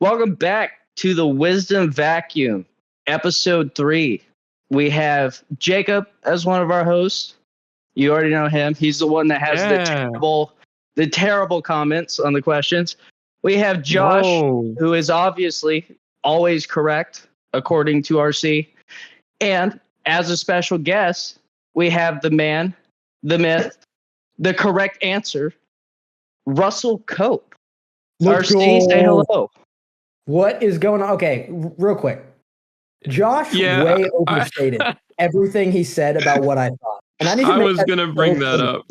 Welcome back to the Wisdom Vacuum, episode 3. We have Jacob as one of our hosts. You already know him. He's the one that has the terrible comments on the questions. We have Josh, who is obviously always correct, according to RC. And as a special guest, we have the man, the myth, the correct answer, Russel Cope. Let's RC, go. say hello. What is going on? Okay, real quick. Josh way overstated everything he said about what I thought. And I was going to bring that up.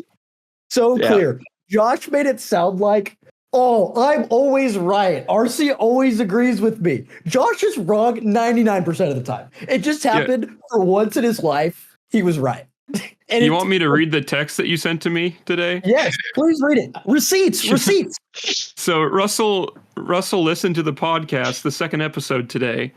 So clear. Josh made it sound like, oh, I'm always right. RC always agrees with me. Josh is wrong 99% of the time. It just happened for once in his life. He was right. And you want me to read the text that you sent to me today? Yes, please read it. Receipts. So Russell listened to the podcast, the second episode today,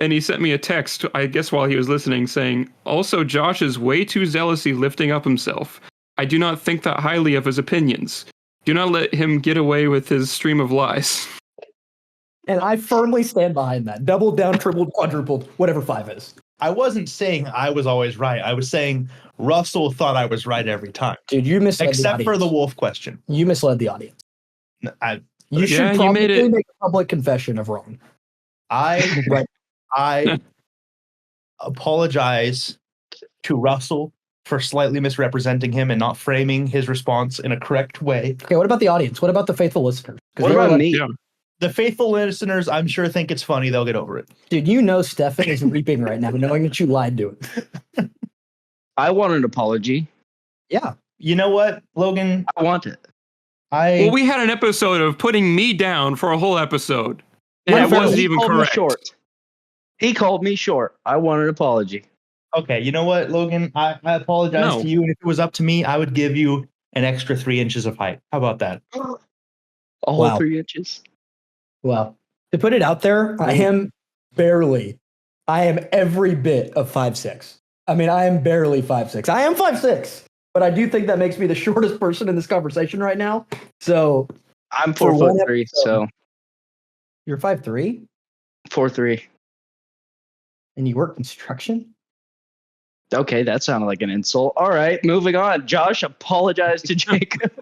and he sent me a text, I guess while he was listening, saying, also, Josh is way too zealously lifting up himself. I do not think that highly of his opinions. Do not let him get away with his stream of lies. And I firmly stand behind that. Doubled down, tripled, quadrupled, whatever 5 is. I wasn't saying I was always right. I was saying Russell thought I was right every time. Dude, you misled Except for the wolf question. You misled the audience. You should you probably made it. make a public confession of wrong. I apologize to Russell for slightly misrepresenting him and not framing his response in a correct way. Okay, what about the audience? What about the faithful listeners? What about me? Yeah. The faithful listeners, I'm sure, think it's funny. They'll get over it. Dude, you know Stefan is weeping right now, knowing that you lied to him. I want an apology. Yeah. You know what, Logan? I want it. Well, we had an episode of putting me down for a whole episode. And it wasn't even correct. He called me short. I want an apology. Okay, you know what, Logan? I apologize to you, and if it was up to me, I would give you an extra 3 inches of height. How about that? A whole 3 inches? Well, to put it out there, I am every bit of 5'6". I mean, I am barely 5'6". I am 5'6", but I do think that makes me the shortest person in this conversation right now. So I'm 4'3", so you're 5'3"? 4'3". And you work construction? Okay, that sounded like an insult. All right, moving on. Josh, apologize to Jacob.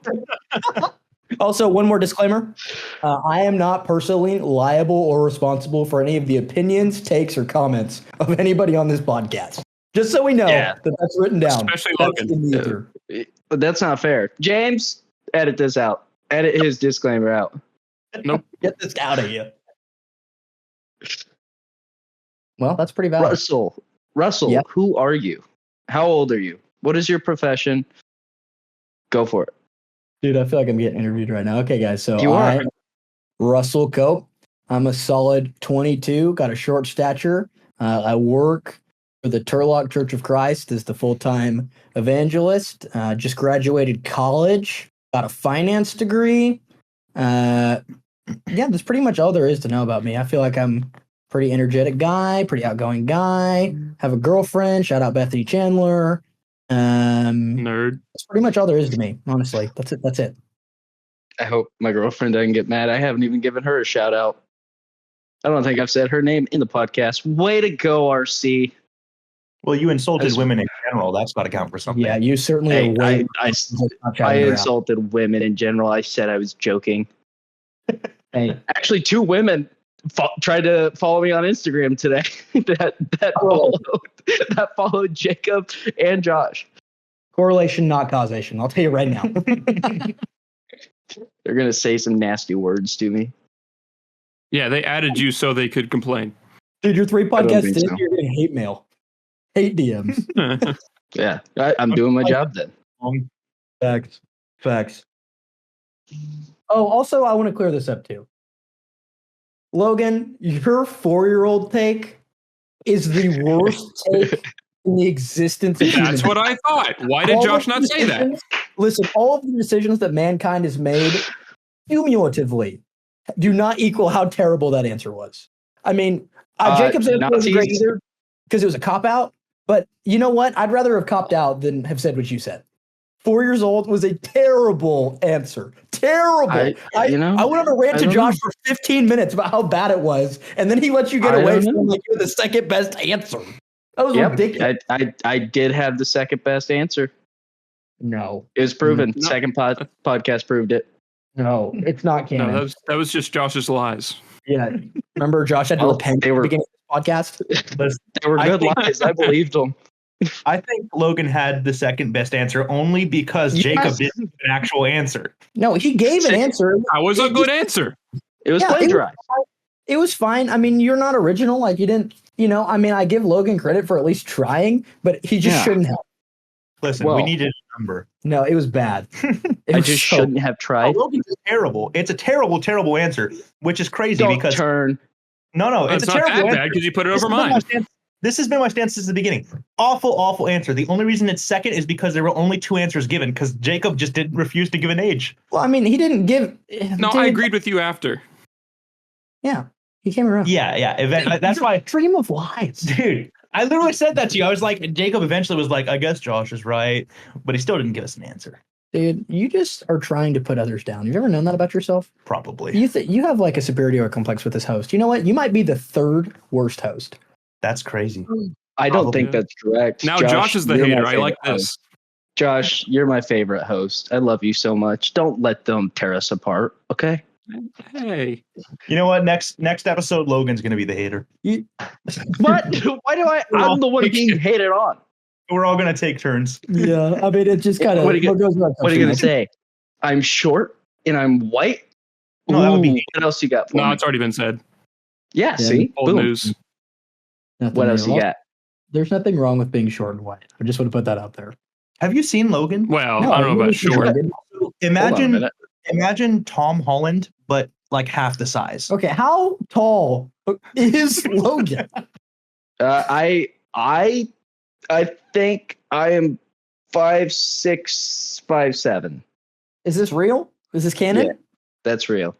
Also, one more disclaimer. I am not personally liable or responsible for any of the opinions, takes, or comments of anybody on this podcast. Just so we know that that's written down. Especially Logan. But that's not fair. James, edit this out. Edit his disclaimer out. Nope. Get this out of here. Well, that's pretty valid. Russell, who are you? How old are you? What is your profession? Go for it. Dude, I feel like I'm getting interviewed right now. Okay, guys. So I'm Russel Cope. I'm a solid 22, got a short stature. I work for the Turlock Church of Christ as the full-time evangelist. Just graduated college, got a finance degree. That's pretty much all there is to know about me. I feel like I'm a pretty energetic guy, pretty outgoing guy. Have a girlfriend. Shout out Bethany Chandler. Nerd. That's pretty much all there is to me, honestly. That's it. I hope my girlfriend doesn't get mad. I haven't even given her a shout out. I don't think I've said her name in the podcast. Way to go, RC. Well, you insulted women in general. That's got to count for something. Yeah, you certainly are. I insulted women in general. I said I was joking. Hey, actually, 2 women tried to follow me on Instagram today. that followed Jacob and Josh. Correlation, not causation. I'll tell you right now. They're gonna say some nasty words to me. Yeah, they added you so they could complain. Dude, you're 3 podcasts in, you're getting hate mail. Hate DMs. Yeah, I'm doing my job then. Facts. Oh, also, I want to clear this up too. Logan, your 4-year-old take is the worst take in the existence of humanity. That's what I thought. Why did Josh not say that? Listen, all of the decisions that mankind has made cumulatively do not equal how terrible that answer was. I mean, Jacob's answer wasn't great either because it was a cop-out. But you know what? I'd rather have copped out than have said what you said. 4 years old was a terrible answer. Terrible. I went on a rant to Josh for 15 minutes about how bad it was, and then he lets you get away from like you're the second best answer. That was ridiculous. I did have the second best answer. No. It was proven. No. Second podcast proved it. No, it's not canon. No, that was just Josh's lies. Yeah. Remember Josh had to repent at the beginning of the podcast? They were good lies. I believed them. I think Logan had the second best answer only because Jacob didn't give an actual answer. No, he gave an answer. That was a good answer. It was plagiarized. It was fine. I mean, you're not original. Like, you didn't, I mean, I give Logan credit for at least trying, but he just shouldn't have. Listen, we needed a number. No, it was bad. I just shouldn't have tried. Logan's is terrible. It's a terrible, terrible answer, which is crazy because. No, it's a terrible answer. Because you put it over mine. This has been my stance since the beginning. Awful, awful answer. The only reason it's second is because there were only 2 answers given because Jacob just didn't refuse to give an age. Well, I mean, he didn't give. No, I agreed with you after. Yeah, he came around. Yeah. That's why. Stream of lies. Dude, I literally said that to you. I was like, Jacob eventually was like, I guess Josh is right, but he still didn't give us an answer. Dude, you just are trying to put others down. You've ever known that about yourself? Probably. You have like a superiority complex with this host. You know what? You might be the 3rd worst host. That's crazy. I don't think that's correct. Now Josh is the hater. I like this. Host. Josh, you're my favorite host. I love you so much. Don't let them tear us apart, okay? Hey. You know what? Next episode, Logan's going to be the hater. What? Why do I'm the one being hated on. We're all going to take turns. Yeah, I mean, it just kind of... What are you going to say? I'm short and I'm white? No, that would be... What else you got for me? No, it's already been said. Yeah, see? Old news. What else you got? There's nothing wrong with being short and white. I just want to put that out there. Have you seen Logan? Well, no, I don't know about short. Imagine Tom Holland, but like half the size. Okay, how tall is Logan? I think I am 5'6", 5'7". Is this real? Is this canon? Yeah, that's real.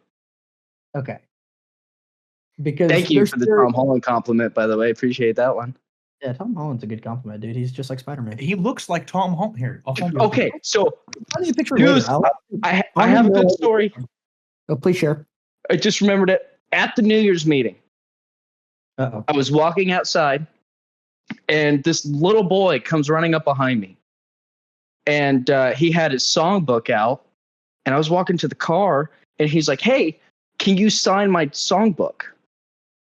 Okay. Because thank you for the Tom Holland compliment, by the way. Appreciate that one. Yeah, Tom Holland's a good compliment, dude. He's just like Spider-Man. He looks like Tom Holland here. Okay, so how do you picture I have a good story. Oh, please share. I just remembered it at the New Year's meeting. Uh-oh. I was walking outside, and this little boy comes running up behind me, and he had his songbook out, and I was walking to the car, and he's like, "Hey, can you sign my songbook?"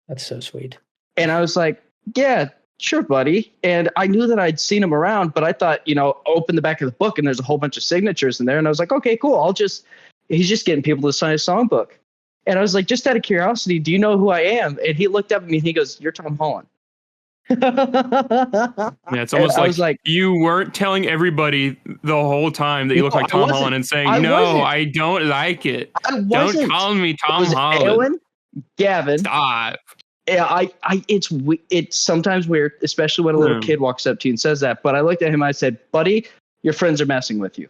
That's so sweet. And I was like, "Yeah, sure, buddy." And I knew that I'd seen him around, but I thought, open the back of the book and there's a whole bunch of signatures in there. And I was like, okay, cool. He's just getting people to sign his songbook. And I was like, just out of curiosity, do you know who I am? And he looked up at me and he goes, "You're Tom Holland." Yeah, it's almost like you weren't telling everybody the whole time that you look like Tom Holland and saying, I don't like it. Don't call me Tom Holland. Alan, Gavin. Stop. Yeah, it's sometimes weird, especially when a little kid walks up to you and says that. But I looked at him and I said, "Buddy, your friends are messing with you."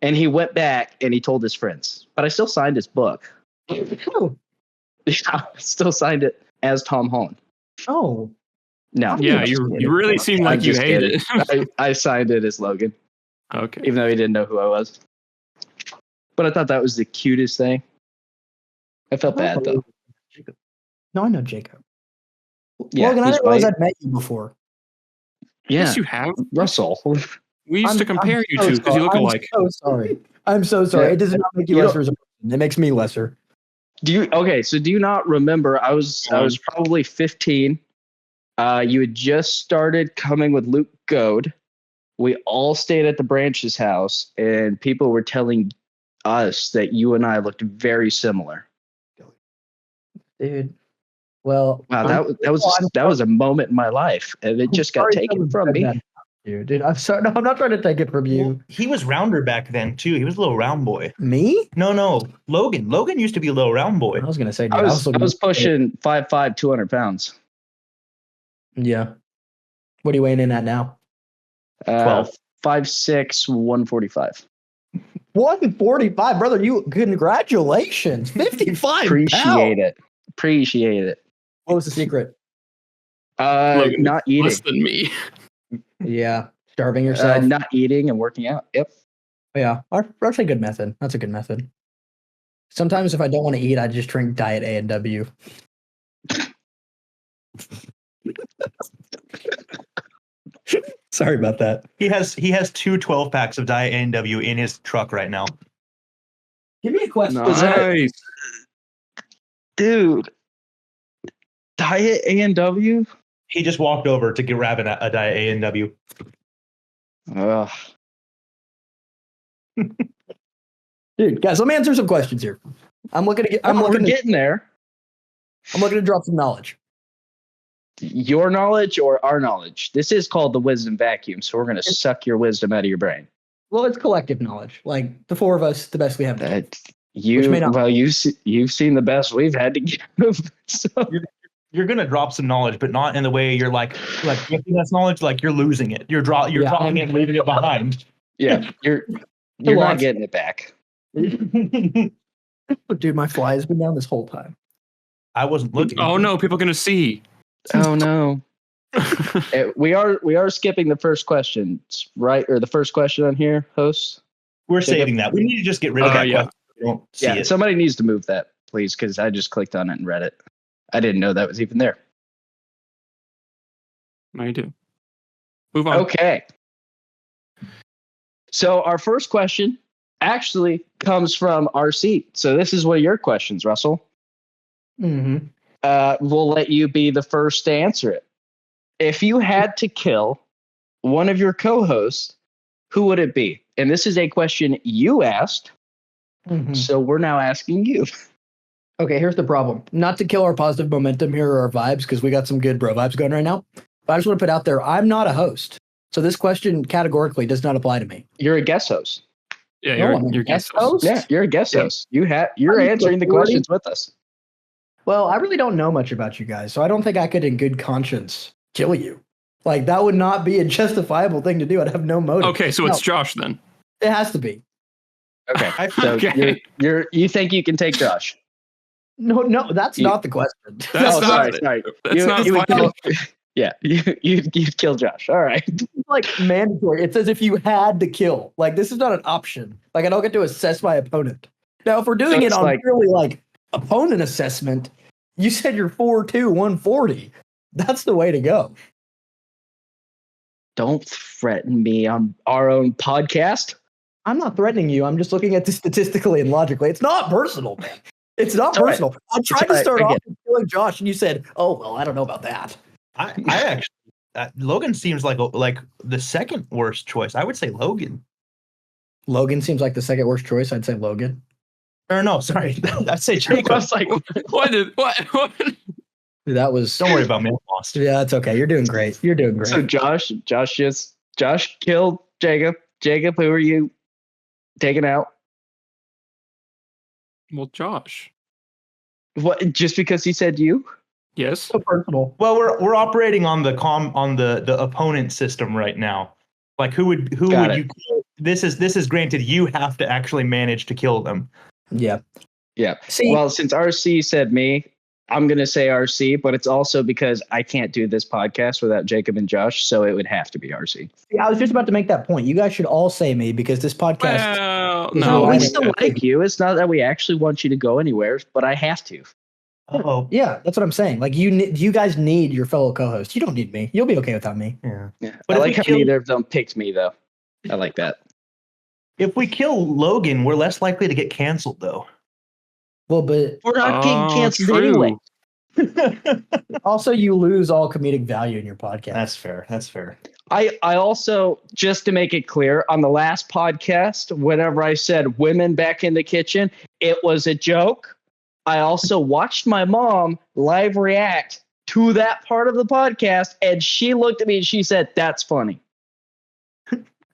And he went back and he told his friends. But I still signed his book. Yeah, I still signed it as Tom Holland. Oh. No. Yeah, you really seem like you hate it. I signed it as Logan. Okay. Even though he didn't know who I was. But I thought that was the cutest thing. I felt bad, though. No, I know Jacob. Yeah, Logan, I didn't realize I'd met you before. Yeah. Yes, you have. Russell. We used to compare you two because you look alike. I'm so sorry. I'm so sorry. It does not make you lesser as a person. It makes me lesser. Do you not remember? I was probably 15. You had just started coming with Luke Goad. We all stayed at the Branch's house, and people were telling us that you and I looked very similar. Dude. Well, wow, that was a moment in my life, and it just got taken from me. Dude, I'm sorry. No, I'm not trying to take it from you. Well, he was rounder back then too. He was a little round boy. Me? No. Logan. Logan used to be a little round boy. I was gonna say, dude, I was pushing 5'5", 200 pounds. Yeah. What are you weighing in at now? 12. 5'6", 145. 145, brother. Congratulations. 55. Appreciate it. What was the secret? Logan, not eating. Less than me. Yeah. Starving yourself. Not eating and working out. Yep. Yeah, that's a good method. That's a good method. Sometimes if I don't want to eat, I just drink Diet A&W. Sorry about that. He has 2 12-packs of Diet A&W in his truck right now. Give me a question. Nice. Dude, Diet A&W? He just walked over to grab a Diet A&W. Ugh. Dude, guys, let me answer some questions here. We're getting there. I'm looking to drop some knowledge. Your knowledge or our knowledge? This is called the wisdom vacuum, so we're going to suck your wisdom out of your brain. Well, it's collective knowledge. Like the four of us, the best we have. You've seen the best we've had to give. So. You're gonna drop some knowledge, but not in the way you're like giving us knowledge. Like you're losing it. You're dropping it and leaving it behind. Yeah, you're not getting it back. Dude, my fly has been down this whole time. I wasn't looking. Oh no, people are gonna see. Oh no. we are skipping the first question, right? Or the first question on here, host. We're saving that. We need to just get rid of that question. We don't see it. Somebody needs to move that, please, because I just clicked on it and read it. I didn't know that was even there. I do. Move on. Okay. So our first question actually comes from RC. So this is one of your questions, Russell. Mm-hmm. We'll let you be the first to answer it. If you had to kill one of your co-hosts, who would it be? And this is a question you asked. Mm-hmm. So we're now asking you. Okay, here's the problem. Not to kill our positive momentum here or our vibes, because we got some good bro vibes going right now. But I just want to put out there, I'm not a host. So this question categorically does not apply to me. You're a guest host. Yeah, you're guest host. Yeah, you're a guest host. You're answering the questions with us. Well, I really don't know much about you guys, so I don't think I could in good conscience kill you. Like, that would not be a justifiable thing to do. I'd have no motive. Okay, so it's Josh then. It has to be. Okay. So you think you can take Josh? No, that's not the question. That's not. Sorry. That's not. Yeah, you'd kill Josh. All right. It's like mandatory. It's as if you had to kill. Like, this is not an option. Like, I don't get to assess my opponent. Now, if we're doing it on purely like opponent assessment, you said you're 4'2", 140. That's the way to go. Don't threaten me on our own podcast. I'm not threatening you. I'm just looking at this statistically and logically. It's not personal, man. It's not personal. Right. I tried to start off with killing Josh, and you said, "Oh, well, I don't know about that." I actually, Logan seems like the second worst choice. I would say Logan. Logan seems like the second worst choice. I'd say Logan. Or no, sorry, I'd say Jacob. I was like, what? That was. Don't worry about me. I lost. Yeah, it's okay. You're doing great. You're doing great. So Josh killed Jacob. Jacob, who are you taking out? Well, Josh. What? Just because he said you? Yes. So personal. Well, we're operating on the opponent system right now. Like who would you kill? This is granted. You have to actually manage to kill them. Yeah. Yeah. Well, since RC said me, I'm going to say RC, but it's also because I can't do this podcast without Jacob and Josh, so it would have to be RC. Yeah, I was just about to make that point. You guys should all say me because this podcast... Well, no, we still like you. It's not that we actually want you to go anywhere, but I have to. Oh, yeah, that's what I'm saying. Like, you guys need your fellow co-host. You don't need me. You'll be okay without me. Yeah. But I like how neither of them picked me, though. I like that. If we kill Logan, we're less likely to get canceled, though. Well, but we're not getting canceled anyway. Also, you lose all comedic value in your podcast. That's fair. I also, just to make it clear, on the last podcast, whenever I said women back in the kitchen, it was a joke. I also watched my mom live react to that part of the podcast, and she looked at me and she said, "That's funny."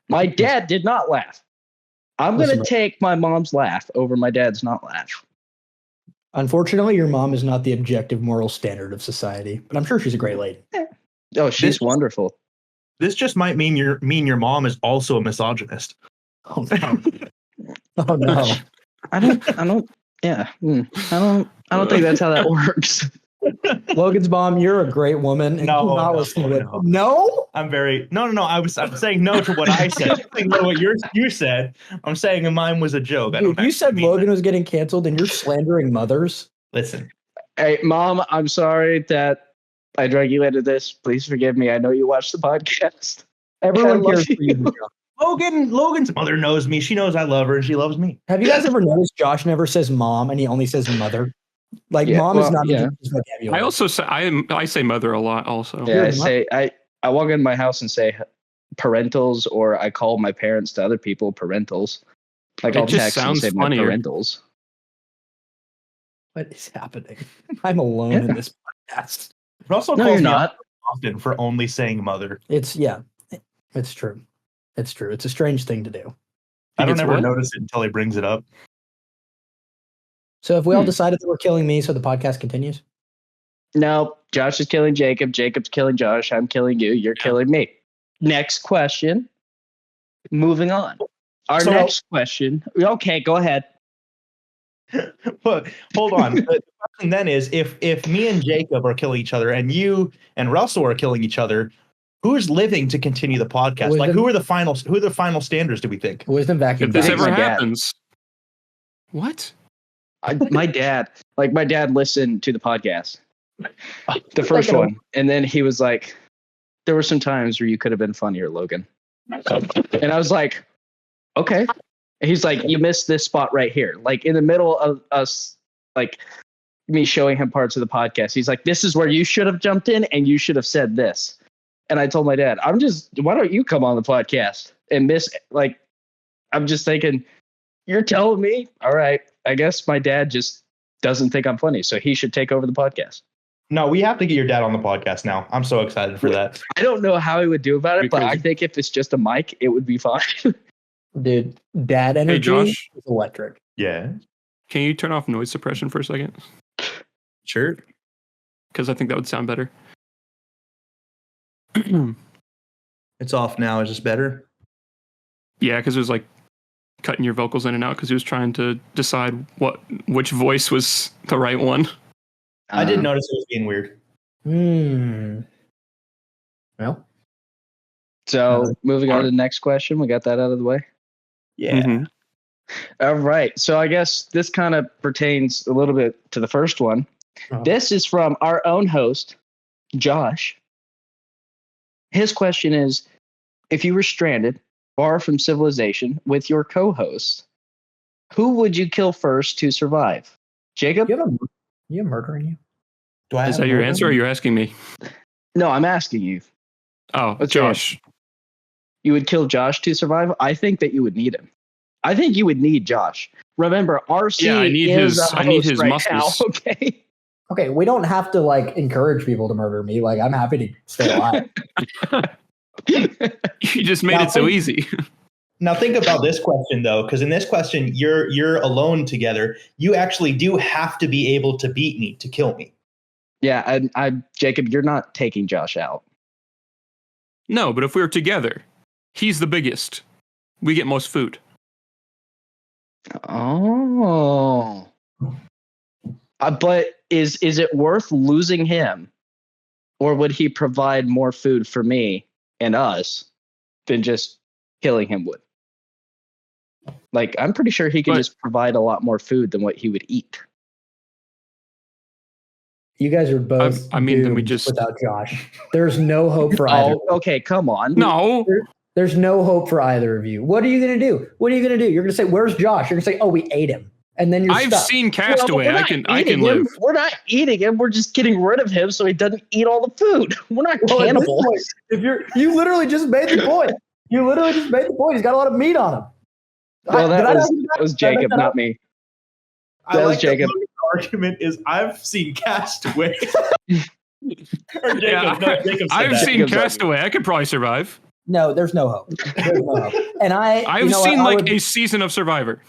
My dad did not laugh. I'm going to take my mom's laugh over my dad's not laugh. Unfortunately, your mom is not the objective moral standard of society, but I'm sure she's a great lady. Oh, she's wonderful. This just might mean your mom is also a misogynist. Oh no! Oh no! I don't think that's how that works. Logan's mom, you're a great woman. And No, not no, listening no. to no. I'm very no. I'm saying no to what I said. I'm saying no to what you said. I'm saying mine was a joke. Dude, you said Logan was getting canceled, and you're slandering mothers. Listen, Hey, Mom, I'm sorry that I drag you into this. Please forgive me. I know you watch the podcast. Everyone I love cares for you. you. Logan's mother knows me. She knows I love her, and she loves me. Have you guys ever noticed Josh never says mom, and he only says mother? Like Yeah, mom is well, not yeah. in his vocabulary. I also say I say mother a lot. Also, Yeah, I walk in my house and say parentals, or I call my parents to other people parentals. Like It I'll just text and sounds say my funnier. parentals. What is happening? I'm alone in this podcast. Russell No, calls you're me not. out often for only saying mother. It's true. It's true. It's a strange thing to do. I don't It's ever what? notice it until he brings it up. So if we all decided that we're killing me, so the podcast continues? No, Josh is killing Jacob. Jacob's killing Josh. I'm killing you. You're killing me. Next question. Moving on. Our next question. Okay, go ahead. But hold on. The question then is if me and Jacob are killing each other and you and Russell are killing each other, who's living to continue the podcast? Like who are the final standards, do we think? Wisdom vacuum. If this think ever my dad. happens, what? My dad listened to the podcast, the first one, and then he was like, "There were some times where you could have been funnier, Logan." And I was like, "Okay." And he's like, "You missed this spot right here, like in the middle of us, like me showing him parts of the podcast." He's like, "This is where you should have jumped in, and you should have said this." And I told my dad, "Why don't you come on the podcast and I'm just thinking, you're telling me, all right, I guess my dad just doesn't think I'm funny, so he should take over the podcast." No, we have to get your dad on the podcast now. I'm so excited for that. I don't know how he would do about it, but I think if it's just a mic, it would be fine. Dude, dad energy Josh. is electric. Yeah. Can you turn off noise suppression for a second? Sure. Because I think that would sound better. It's off now. Is this better? Yeah, because it was like cutting your vocals in and out because he was trying to decide which voice was the right one. I did notice it was being weird. Well, So moving on to the next question, we got that out of the way. Yeah. Mhm. All right. So I guess this kind of pertains a little bit to the first one. Oh. This is from our own host, Josh. His question is, if you were stranded far from civilization with your co-host, who would you kill first to survive? Jacob? you have murder in you? Do I Is have that your murder? answer or are you asking me? No, I'm asking you. Oh, What's your Josh. You would kill Josh to survive? I think that you would need him. I think you would need Josh. Remember, RC Yeah, I need is his- a I need host his right muscles. now, okay? Okay, we don't have to like encourage people to murder me. Like, I'm happy to stay alive. You just made Now it so think- easy. Now think about this question though, because in this question, you're alone together. You actually do have to be able to beat me to kill me. Yeah, Jacob, you're not taking Josh out. No, but if we were together, he's the biggest. We get most food. Oh. But is it worth losing him, or would he provide more food for me and us than just killing him would? Like, I'm pretty sure he could But- just provide a lot more food than what he would eat. You guys are both I mean, then we doomed just- without Josh. There's no hope for either. Oh, okay, come on. No. There's no hope for either of you. What are you going to do? What are you going to do? You're going to say, "Where's Josh?" You're going to say, "Oh, we ate him." And then you're I've stuck. seen Well, Castaway. we're I not can eating live. him. We're not eating him. We're just getting rid of him so he doesn't eat all the food. We're not Well, at this cannibals. point, you literally just made the point. You literally just made the point. He's got a lot of meat on him. Well, Did I that not- was did I make Jacob, that not up? me. I That was like that Jacob. Logan's argument is I've seen Castaway. Or Jacob, Yeah, no, Jacob said I've that. seen Jacob's Castaway. I could probably survive. No, there's no hope. There's no hope. And I've you know what? seen I like would- a season of Survivor.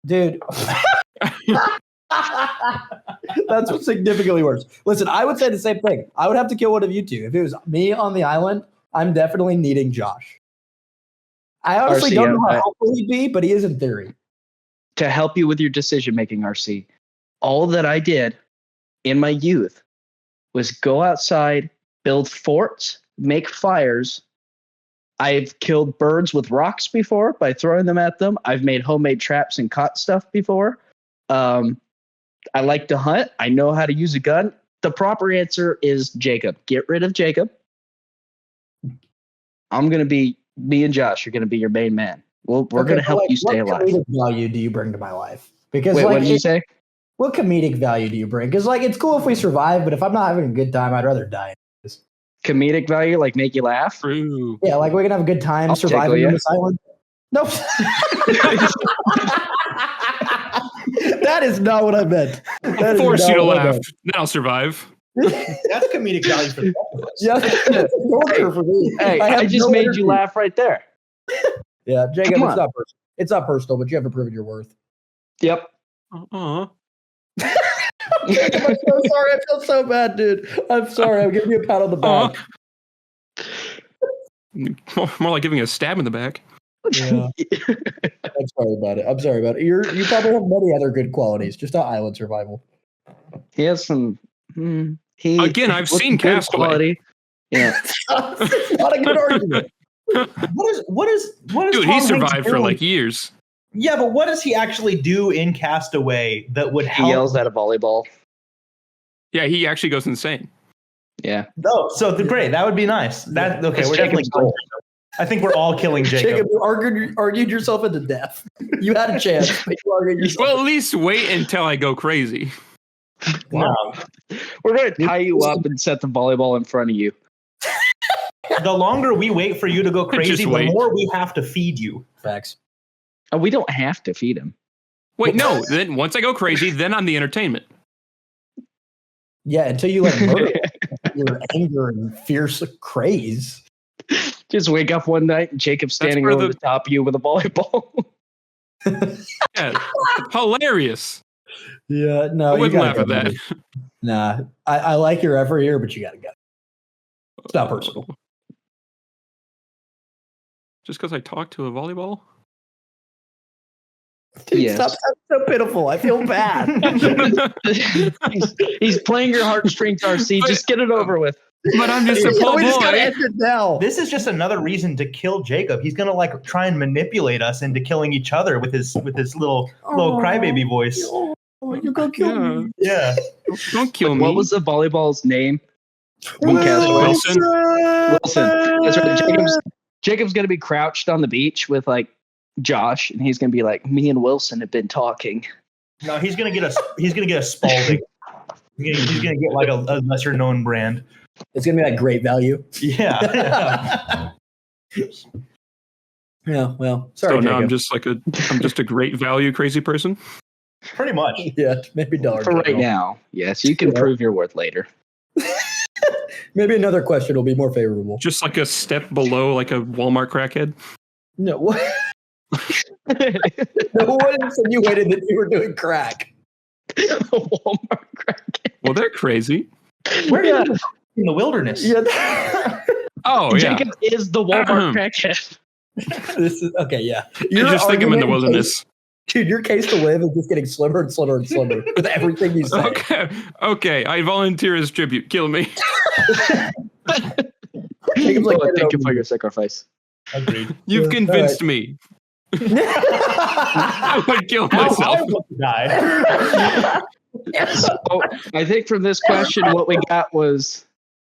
dude. That's what's significantly worse. Listen, I would say the same thing. I would have to kill one of you two. If it was me on the island, I'm definitely needing Josh. I honestly RC, don't know how I- helpful he'd be, but he is in theory. To help you with your decision making, RC, all that I did in my youth was go outside, build forts, make fires. I've killed birds with rocks before by throwing them at them. I've made homemade traps and caught stuff before. I like to hunt. I know how to use a gun. The proper answer is Jacob. Get rid of Jacob. I'm going to be, me and Josh are going to be your main man. We're going to help you stay alive. What comedic value do you bring to my life? Because Wait, what did you say? What comedic value do you bring? Because it's cool if we survive, but if I'm not having a good time, I'd rather die. Comedic value, like make you laugh? True. Yeah, we can have a good time I'll surviving on this island. Nope. That is not what I meant. I'll force you to laugh. Then I'll survive. That's comedic value for both of us. Yeah, that's torture for me. Hey, I just made you laugh right there. Yeah, Jacob, it's not personal, but you haven't proven your worth. Yep. Uh-uh. Jacob, I'm so sorry. I feel so bad, dude. I'm sorry. I'm giving you a pat on the back. More like giving a stab in the back. Yeah. I'm sorry about it. You probably have many other good qualities, just not island survival. He has some. Again, I've seen Castaway. Quality. Yeah. It's not a good argument. What is Dude, Tom he Hanks survived for doing? like years. Yeah, but what does he actually do in Castaway that would He help? yells at a volleyball. Yeah, he actually goes insane. Yeah. No, great. That would be nice. We're definitely. I think we're all killing Jacob. Jacob, you argued yourself into death. You had a chance, but you argued yourself. Well, at least wait until I go crazy. No. We're going to tie you up and set the volleyball in front of you. The longer we wait for you to go crazy, Just the wait. more we have to feed you. Facts. We don't have to feed him. Wait, no. Then once I go crazy, then I'm the entertainment. Yeah, until you let murder your anger and fierce craze. Just wake up one night and Jacob's standing over the top of you with a volleyball. Yeah, hilarious. Yeah, no, I wouldn't laugh at that. Nah, I like your effort here, but you gotta go. It's not personal. Just because I talked to a volleyball? Dude, Yes. stop. That's so pitiful. I feel bad. he's playing your heartstrings, RC. Just get it over with. But I'm just a poor we just gotta boy. end it now. This is just another reason to kill Jacob. He's gonna try and manipulate us into killing each other with his little crybaby voice. Oh, you're gonna kill me. Yeah. Don't kill me. What was the volleyball's name? Wilson? Wilson. That's right. Jacob's gonna be crouched on the beach with Josh, and he's gonna be like, me and Wilson have been talking. No, he's gonna get a Spalding. He's gonna get a lesser known brand. It's gonna be great value. Yeah. Yeah. Well, sorry. So now Jacob. I'm just a great value crazy person. Pretty much. Yeah, maybe dollar. For right now, yes, you can prove your worth later. Maybe another question will be more favorable. Just like a step below like a Walmart crackhead. No, what? No one insinuated that you were doing crack. Walmart crack. Well, they're crazy. Where do you in the wilderness? Yeah. Oh, yeah. Jacob is the Walmart crackhead. This is okay. Yeah, You just think I'm in the wilderness. Dude, your case to live is just getting slimmer and slimmer and slimmer with everything you say. Okay. I volunteer as tribute. Kill me. Jacob's like, Thank you for your sacrifice. Agreed. You've convinced me. I would kill myself. So I think from this question, what we got was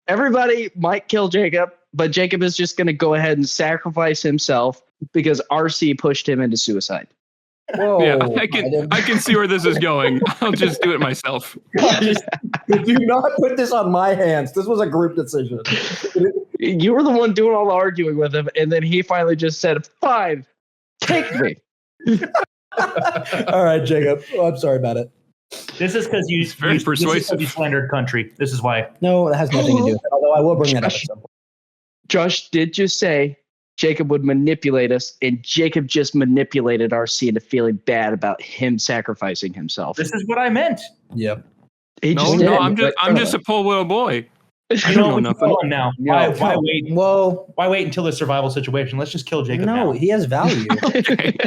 everybody might kill Jacob, but Jacob is just going to go ahead and sacrifice himself because RC pushed him into suicide. Whoa, Yeah, I can see where this is going. I'll just do it myself. Do not put this on my hands. This was a group decision. You were the one doing all the arguing with him, and then he finally just said, "Fine, take me." All right, Jacob. Oh, I'm sorry about it. This is because you very persuasive. You slandered country. This is why. No, that has nothing to do with it. Although I will bring that up at some point. Josh did just say Jacob would manipulate us, and Jacob just manipulated RC into feeling bad about him sacrificing himself. This is what I meant. Yep. I'm just a poor little boy. You know nothing. Now. No. Why wait? Whoa. Why wait until the survival situation? Let's just kill Jacob No, now. he has value. Okay.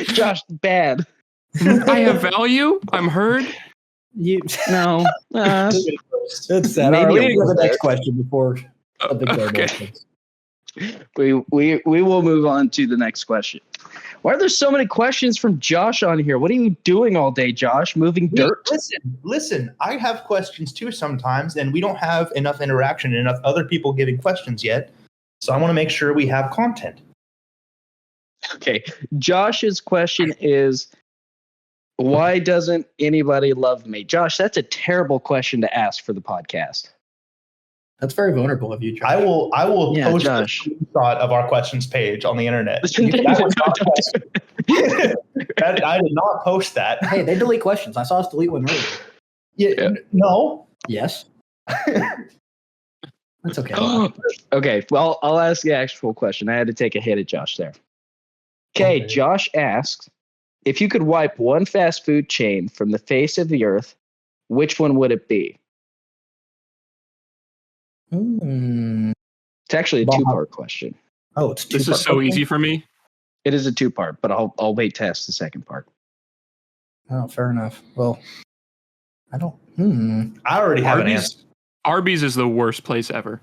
Josh, bad. I have value. I'm heard. No. That's sad. Maybe All right, we a need to go to little the next bit. question before something terrible Okay. happens. We will move on to the next question. Why are there so many questions from Josh on here? What are you doing all day, Josh? Moving dirt? Listen. I have questions too sometimes, and we don't have enough interaction and enough other people giving questions yet. So I want to make sure we have content. Okay. Josh's question is, why doesn't anybody love me? Josh, that's a terrible question to ask for the podcast. That's very vulnerable of you, Josh. I will Yeah, post a Josh. screenshot of our questions page on the internet. That was not a question. I did not post that. Hey, they delete questions. I saw us delete one earlier. Yeah. No. Yes. That's okay. Okay, well, I'll ask the actual question. I had to take a hit at Josh there. Okay, Josh asks, if you could wipe one fast food chain from the face of the earth, which one would it be? It's actually a two-part question. Oh, it's two. This is so easy for me. It is a two-part, but I'll wait to ask the second part. Oh, fair enough. Well, I don't. I already have an answer. Arby's is the worst place ever.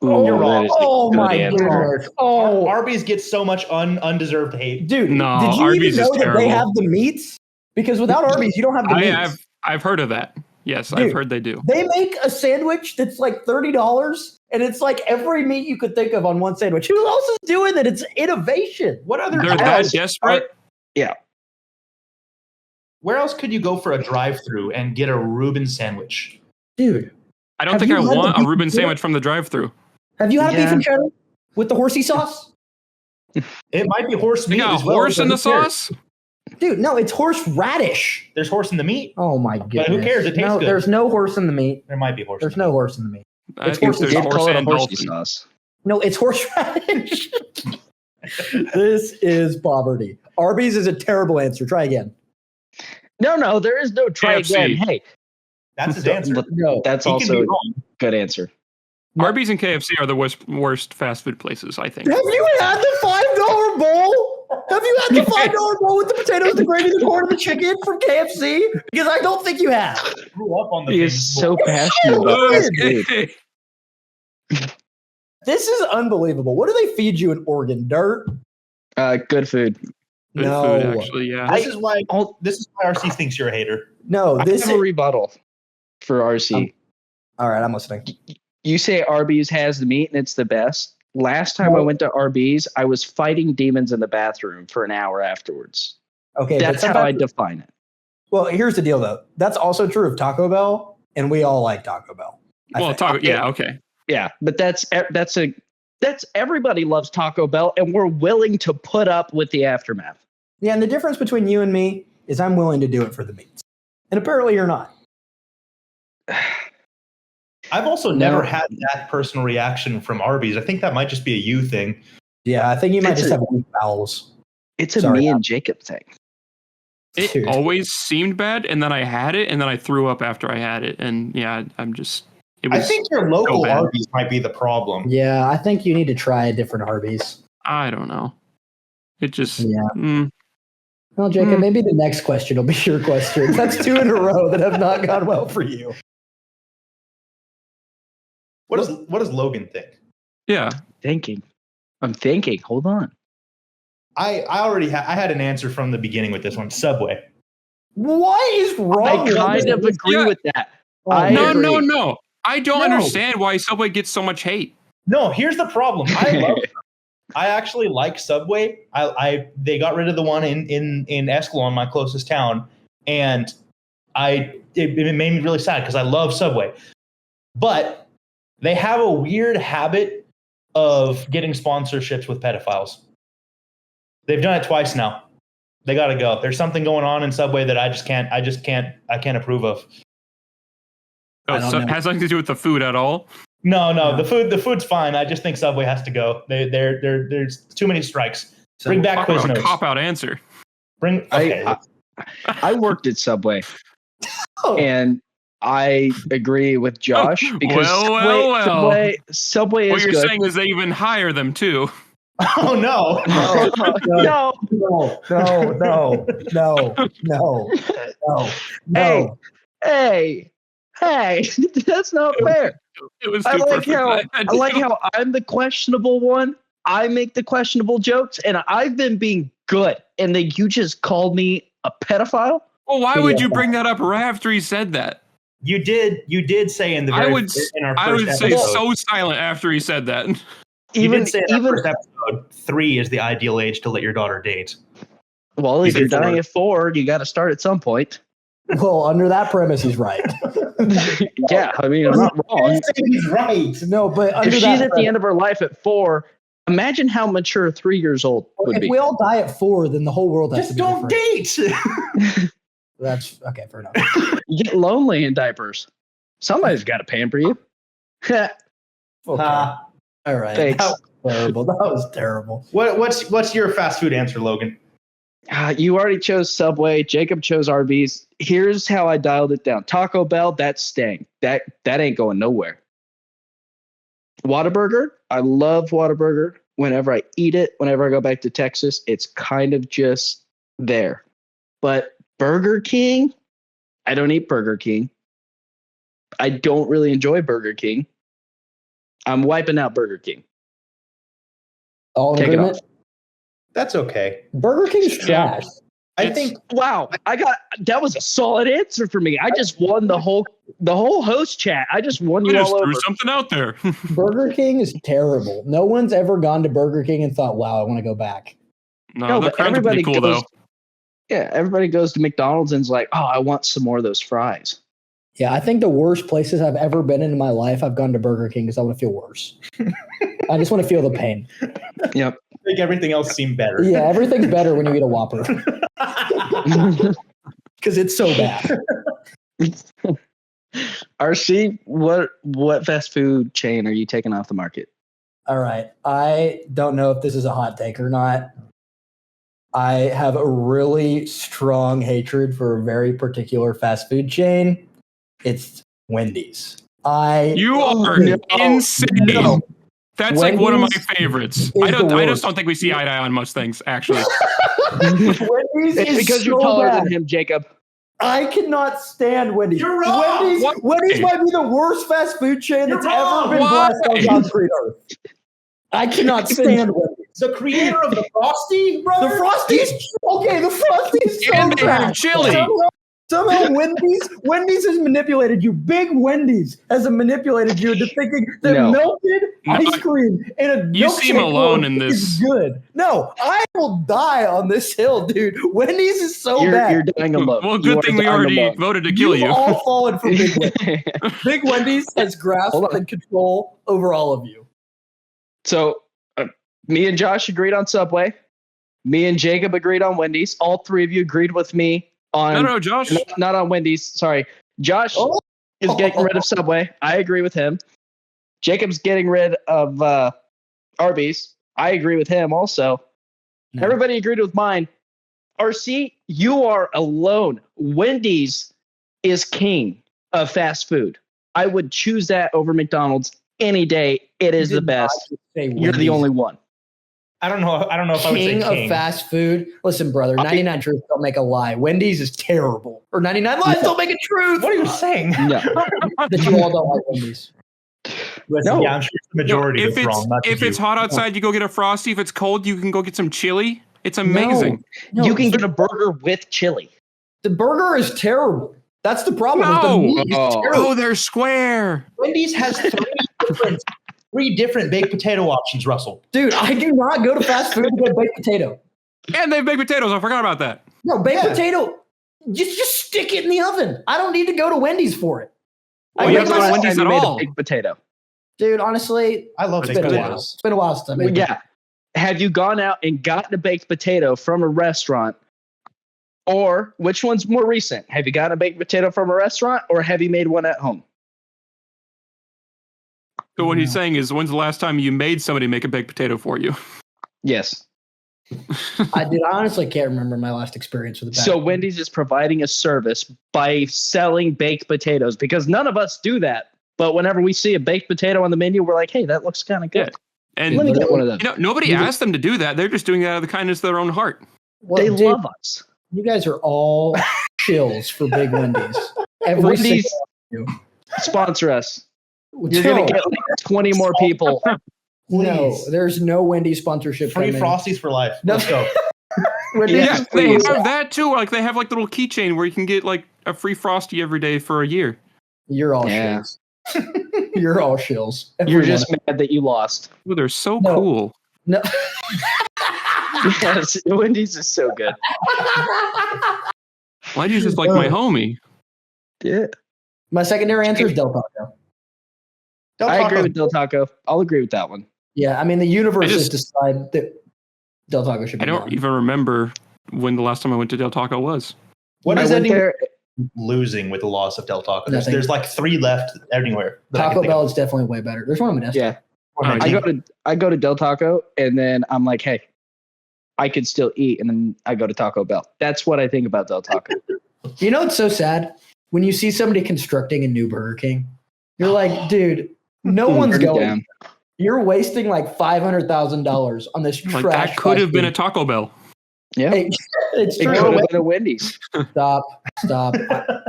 Ooh, You're wrong. that is a Oh good my answer. goodness! Oh, Arby's gets so much undeserved hate. dude, No, did you Arby's even is know that they terrible. have the meats? Because without Arby's, you don't have the meats. I've heard of that. Yes, Dude, I've heard they do. They make a sandwich that's like $30, and it's like every meat you could think of on one sandwich. Who else is doing that? It's innovation. What other? They're that desperate. Where else could you go for a drive-through and get a Reuben sandwich? Dude, I don't Have think you I had the want a beef Reuben and sandwich from the drive-through. have you had a beef Yeah. and cheddar with the horsey sauce? It might be horse They meat got as well. horse but in the who cares? sauce. Dude, no, it's horseradish. There's horse in the meat. Oh my goodness! who cares? It tastes no, good. there's no horse in the meat. There might be horse. There's in the no meat. horse in the meat. I It's think horse- there's Did horse call it a and horsey dolphin. sauce. No, it's horseradish. This is poverty. Arby's is a terrible answer. Try again. No, there is no try KFC. again. Hey, That's his answer. No. that's He can also be a wrong. good answer. Arby's and KFC are the worst fast food places, I think. Have you had the $5 bowl? Have you had the $5 bowl with the potatoes, the gravy, the corn, and the chicken from KFC? Because I don't think you have. I grew up on the. He famous is so bowl. passionate about fast food. Okay. This is unbelievable. What do they feed you in Oregon? Dirt? Good food. Good No. food, actually, yeah. This is why. I'll- This is why RC thinks you're a hater. No, I this have is. a rebuttal for RC. All right, I'm listening. You say Arby's has the meat and it's the best. Last time I went to Arby's, I was fighting demons in the bathroom for an hour afterwards. Okay, but That's how sometimes- I define it. Well, here's the deal, though. That's also true of Taco Bell, and we all like Taco Bell. I Well, think. yeah, okay. Yeah, but that's everybody loves Taco Bell, and we're willing to put up with the aftermath. Yeah, and the difference between you and me is I'm willing to do it for the meats. And apparently you're not. I've also never had that personal reaction from Arby's. I think that might just be a you thing. Yeah, I think you might It's just a- have weak bowels. It's a Sorry, me Al. and Jacob thing. It Dude. always seemed bad, and then I had it, and then I threw up after I had it, and yeah, I'm just. It I was. think your local bad. Arby's might be the problem. Yeah, I think you need to try a different Arby's. I don't know. It just. Yeah. Well, Jacob, maybe the next question will be your question. That's 2 in a row that have not gone well for you. What does Logan think? Yeah. I'm thinking. Hold on. I already I had an answer from the beginning with this one. Subway. What is wrong I with kind this? of agree Yeah. with that. Oh, I No, agree. no. I don't No. understand why Subway gets so much hate. No, here's the problem. I actually like Subway. They got rid of the one in Escalon, my closest town, and it made me really sad because I love Subway. But they have a weird habit of getting sponsorships with pedophiles. They've done it twice now. They got to go. There's something going on in Subway that I can't approve of. Oh, I don't know. has nothing to do with the food at all. No, the food's fine. I just think Subway has to go. There's too many strikes. Bring back Talk about a Quiznos. cop out answer. I worked at Subway, Oh. and I agree with Josh because Well. Subway What is you're good. saying is they even hire them too. Oh no! No. No. Hey, Hey, that's not fair. It was I too like perfect. how I'm the questionable one. I make the questionable jokes, and I've been being good, and then you just called me a pedophile. Well, why would you bring that up right after he said that? You did say in the I very would in our first say episode, so silent after he said that. you did say in our first episode, 3 is the ideal age to let your daughter date. Well, if you're dying at 4, you got to start at some point. Well, under that premise, he's right. Yeah, I mean, I'm not wrong. He's right. No, but under If she's that at the end of her life at 4, imagine how mature 3 years old would be. If we all die at 4, then the whole world has Just to be don't different. date. That's okay. Fair enough. You get lonely in diapers. Somebody's got to pamper you. Okay. All right. Thanks. That was terrible. That was terrible. What's your fast food answer, Logan? You already chose Subway. Jacob chose Arby's. Here's how I dialed it down. Taco Bell, that's staying. That ain't going nowhere. Whataburger, I love Whataburger. Whenever I eat it, whenever I go back to Texas, it's kind of just there. But Burger King, I don't eat Burger King. I don't really enjoy Burger King. I'm wiping out Burger King. All in Take it agreement? off. That's okay. Burger King's trash. I think Wow, that was a solid answer for me. I just won the whole host chat. I just won you I all just over. threw something out there. Burger King is terrible. No one's ever gone to Burger King and thought, "Wow, I want to go back." No, the but crowds are pretty cool though. Yeah, everybody goes to McDonald's and is like, "Oh, I want some more of those fries." Yeah, I think the worst places I've ever been in my life, I've gone to Burger King because I want to feel worse. I just want to feel the pain. Yep. make everything else seem better. Yeah, everything's better when you eat a Whopper because it's so bad. RC, what fast food chain are you taking off the market? All right. I don't know if this is a hot take or not. I have a really strong hatred for a very particular fast food chain. It's Wendy's. You are insane. No. That's Wendy's like one of my favorites. I just don't think we see eye to eye on most things, actually. Wendy's It's is because so you're taller bad. than him, Jacob. I cannot stand Wendy's. You're wrong. Wendy's might be the worst fast food chain that's wrong. ever been blessed on God's great earth. I cannot stand Wendy's. The creator of the Frosty, brother? The Frosties, okay, the Frosties so And they have trash. chili. Somehow Wendy's has manipulated you. Big Wendy's has manipulated you into thinking that No. melted ice cream in a You seem milkshake alone bowl in this. is good. No, I will die on this hill, dude. Wendy's is so bad. You're dying alone. Well, You good are thing we dying already alone. voted to kill You've you. all fallen for Big Wendy's. Big Wendy's has grasped Hold on. and control over all of you. So, me and Josh agreed on Subway. Me and Jacob agreed on Wendy's. All three of you agreed with me on No, Josh. not on Wendy's. Sorry, Josh is getting rid of Subway. I agree with him. Jacob's getting rid of Arby's. I agree with him also. No. Everybody agreed with mine. RC, you are alone. Wendy's is king of fast food. I would choose that over McDonald's any day. It is You the did not best. just say You're the Wendy's. only one. I don't know if I would say King king. of fast food. Listen, brother, 99 truths don't make a lie. Wendy's is terrible. Or 99 lies don't make a truth. What are you saying? No. That you all don't like Wendy's. Listen, No. yeah, I'm sure the majority if is wrong. Not if just it's you. hot outside, you go get a Frosty. If it's cold, you can go get some chili. It's amazing. No, You can get a burger with chili. the burger is terrible. That's the problem. is No. The meat is Oh. terrible. Oh, they're square. Wendy's has three different baked potato options, Russell. Dude, I do not go to fast food to get baked potato. And they have baked potatoes. I forgot about that. No, baked Yeah. potato, just stick it in the oven. I don't need to go to Wendy's for it. Well, I you make have to go to myself- Wendy's You at made all. a big potato. Dude, honestly, I love it's baked been a while. potatoes. It's been a while since I made Yeah. Have you gone out and gotten a baked potato from a restaurant? Or which one's more recent? Have you gotten a baked potato from a restaurant or have you made one at home? So what he's saying is, when's the last time you made somebody make a baked potato for you? Yes. I honestly can't remember my last experience with a So baked. Wendy's is providing a service by selling baked potatoes because none of us do that. But whenever we see a baked potato on the menu, we're like, hey, that looks kind of good. And Let me get one of those. nobody asked them to do that. They're just doing it out of the kindness of their own heart. Well, They dude, love us. You guys are all chills for Big Wendy's. Every Wendy's single sponsor us. You're No, gonna get like 20 more people. no, Please. there's no Wendy's sponsorship. Free coming. Frosties for life. No. Let's go. Wendy's Yeah, is they please. have that too. Like they have like little keychain where you can get like a free Frosty every day for a year. You're all Yeah. shills. You're all shills. You're Every just one mad that you lost. Oh, they're so No. cool. of- no. Yes, Wendy's is so good. Why do you just like my homie? Yeah, My secondary answer is Del Taco. Del I agree Taco. with Del Taco. I'll agree with that one. Yeah, I mean the universe I has just- decided that Del Taco should be I don't gone. even remember when the last time I went to Del Taco was. What I is went anyone there. losing with the loss of Del Taco? Nothing. There's like 3 left everywhere. that I can Taco think Bell of. is definitely way better. There's one in Modesto. Yeah, Or I maybe- I go to Del Taco, and then I'm like, hey, I could still eat, and then I go to Taco Bell. That's what I think about Del Taco. You know it's so sad when you see somebody constructing a new Burger King. You're like, dude, no one's Burn it going. down. You're wasting like $500,000 on this Like trash. that could have been a fast Taco Bell. Yeah, food. It's it true. could have been a Wendy's. Stop.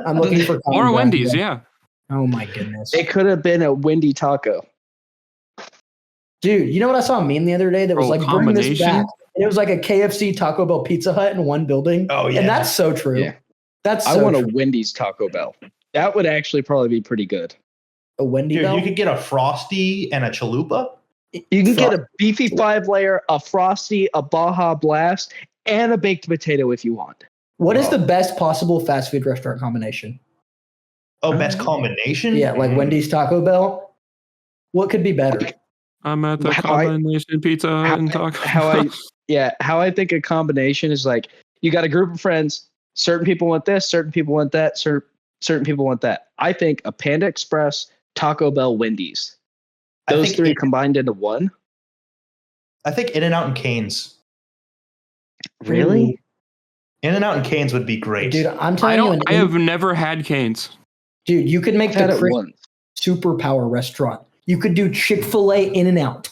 I'm looking for Or a common Wendy's, ground. yeah. Oh my goodness, It could have been a Wendy Taco. dude! You know what I saw a meme the other day that was Bro, like, bring this combination? back. And it was like a KFC, Taco Bell, Pizza Hut in one building. Oh, yeah. And that's so true. Yeah. That's I so want true. a Wendy's Taco Bell. That would actually probably be pretty good. A Wendy Dude, Bell. you could get a Frosty and a Chalupa. You can get a beefy 5-layer, a Frosty, a Baja Blast, and a baked potato if you want. What is Wow. the best possible fast food restaurant combination? Oh, best combination? Yeah, like Wendy's, Taco Bell. What could be better? I'm at the How I- combination pizza Hut and Taco. How I think a combination is like you got a group of friends, certain people want this, certain people want that, certain people want that. I think a Panda Express, Taco Bell, Wendy's. I Those think 3 it- combined into one? I think In-N-Out and Cane's. Really? In-N-Out and Cane's would be great. Dude, I'm I telling you, don't. I have never had Cane's. dude, you could make I've had the it Chris once. Superpower restaurant. You could do Chick-fil-A In-N-Out.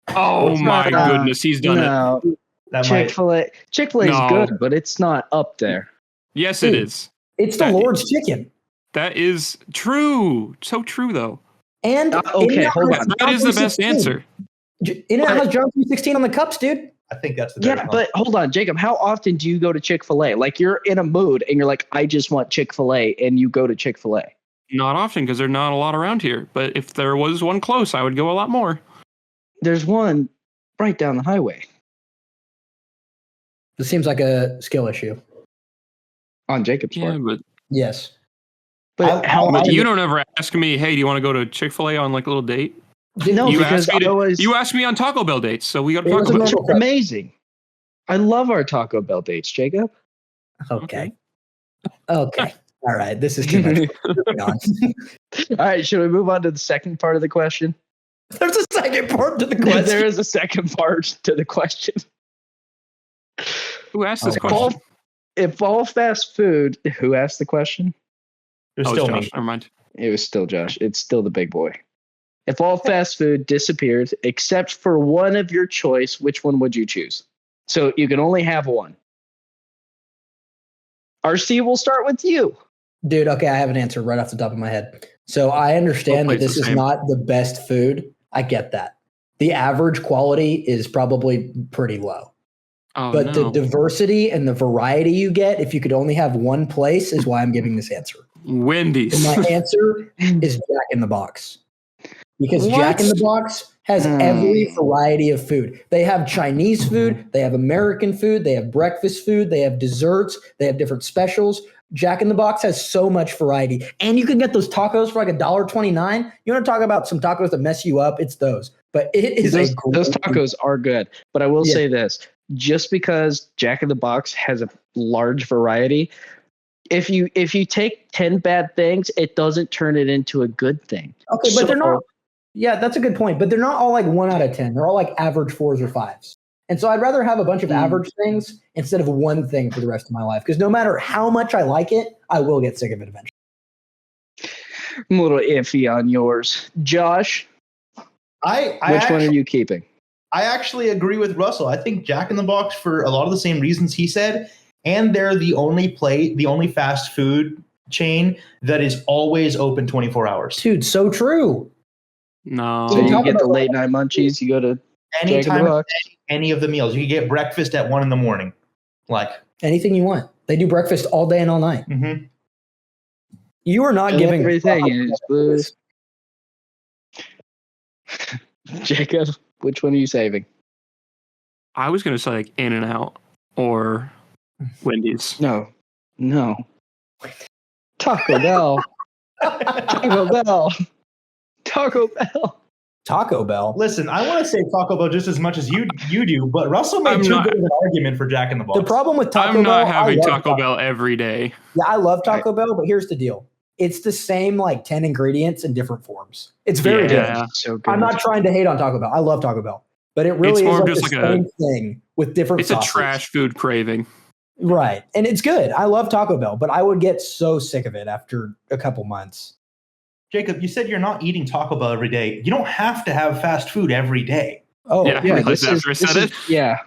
Oh my not- goodness, he's done it. No, that might, Chick-fil-A is No. good, but it's not up there. Yes, it Dude. is. It's the That- Lord's chicken. That is true. So true, though. And Okay, In-N-Out hold has on. That John is the best 3:16. answer. In-N-Out has John 3:16 on the cups, dude. I think that's the better Yeah, one. but hold on, Jacob. How often do you go to Chick-fil-A? Like you're in a mood and you're like, I just want Chick-fil-A, and you go to Chick-fil-A. Not often because there's not a lot around here. But if there was one close, I would go a lot more. There's one right down the highway This seems like a skill issue. on Jacob's Yeah, part. but, Yes. But how but often? you don't ever ask me, hey, do you want to go to Chick-fil-A on like a little date? No, you because ask me I always. You asked me on Taco Bell dates, so we got to It talk was a about normal- it. amazing. I love our Taco Bell dates, Jacob. Okay. Okay. All right. This is too much. Moving on. All right, should we move on to the second part of the question? There's a second part to the question. There is a second part to the question. Who asked this Okay. question? If all fast food, who asked the question? It was Oh, still it's me. Josh. Never mind. It was still Josh. It's still the big boy. If all fast food disappeared except for one of your choice, which one would you choose? So you can only have one. RC, we'll start with you. Dude, okay, I have an answer right off the top of my head. So I understand Both that places this is the same. not the best food. I get that. The average quality is probably pretty low. Oh, But the no. diversity and the variety you get, if you could only have one place, is why I'm giving this answer. Wendy's. And my answer is Jack in the Box. Because Jack in What? the Box has every variety of food. They have Chinese food, they have American food, they have breakfast food, they have desserts, they have different specials. Jack in the Box has so much variety. And you can get those tacos for like $1.29. You want to talk about some tacos that mess you up? It's those. But it is Those, a great those tacos are good. But I will Yeah. say this, just because Jack in the Box has a large variety, if you take 10 bad things, it doesn't turn it into a good thing. Okay, but they're So- not. Yeah, that's a good point. But they're not all like 1 out of 10. They're all like average 4s or 5s. And so I'd rather have a bunch of average things instead of one thing for the rest of my life. Because no matter how much I like it, I will get sick of it eventually. I'm a little iffy on yours. Josh, which one are you keeping? I actually agree with Russell. I think Jack in the Box for a lot of the same reasons he said, and they're the only fast food chain that is always open 24 hours. Dude, so true. No. So you Talk get the about- late night munchies. You go to Anytime, Jack any of the meals. You can get breakfast at 1 a.m. Like, anything you want. They do breakfast all day and all night. mhm. You are not And giving everything is blue. Jacob, which one are you saving? I was going to say like In-N-Out or Wendy's. No. Taco Bell. Taco Bell. Taco Bell. Taco Bell. Listen, I want to say Taco Bell just as much as you do, but Russell made I'm too not- good of an argument for Jack in the Box. The problem with Taco I'm Bell, not having I love Taco Bell every day. Yeah, I love Taco Bell, but here's the deal. It's the same like 10 ingredients in different forms. It's very good. Yeah. So good. I'm not trying to hate on Taco Bell. I love Taco Bell. But it really It's more is of like just the like a- same thing with different It's sauces. a trash food craving. Right. And it's good. I love Taco Bell, but I would get so sick of it after a couple months. Jacob, you said you're not eating Taco Bell every day. You don't have to have fast food every day. Oh, Yeah. Yeah, Realized after I said it. Yeah.